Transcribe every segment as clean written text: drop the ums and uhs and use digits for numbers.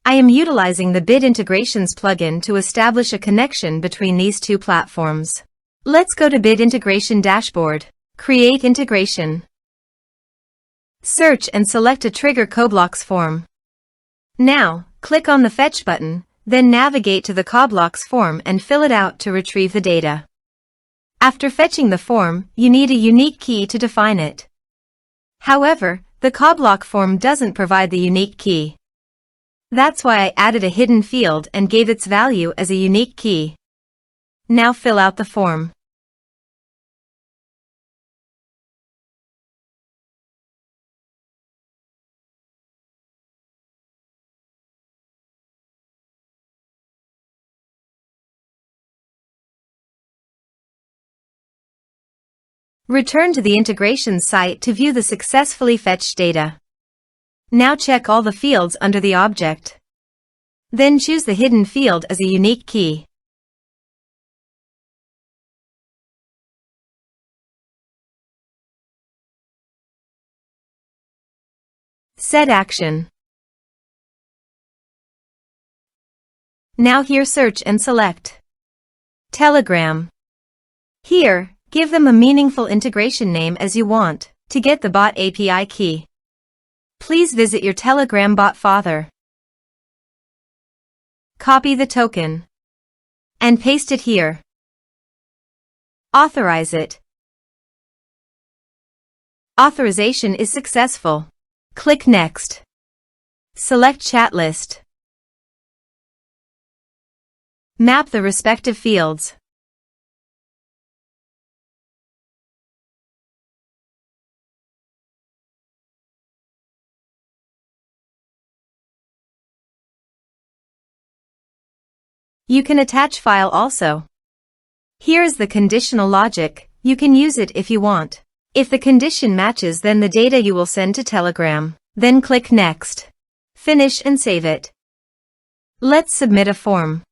I am utilizing the Bid Integrations plugin to establish a connection between these two platforms. Let's go to Bid Integration Dashboard. Create Integration. Search and select a Trigger CoBlocks form. Now, click on the Fetch button, then navigate to the CoBlocks form and fill it out to retrieve the data. After fetching the form, you need a unique key to define it. However, the CoBlock form doesn't provide the unique key. That's why I added a hidden field and gave its value as a unique key. Now fill out the form. Return to the integration site to view the successfully fetched data. Now check all the fields under the object. Then choose the hidden field as a unique key. Set action. Now here search and select Telegram. Here, give them a meaningful integration name as you want to get the bot API key. Please visit your Telegram bot father. Copy the token and paste it here. Authorize it. Authorization is successful. Click Next. Select Chat List. Map the respective fields. You can attach file also. Here is the conditional logic. You can use it if you want. If the condition matches, then the data you will send to Telegram. Then click Next. Finish and save it. Let's submit a form.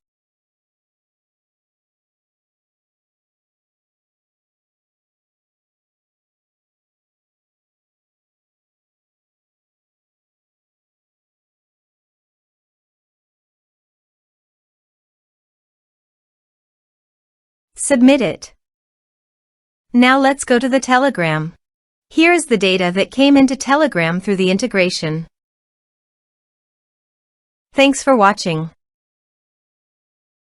Submit it. Now let's go to the Telegram. Here is the data that came into Telegram through the integration. Thanks for watching.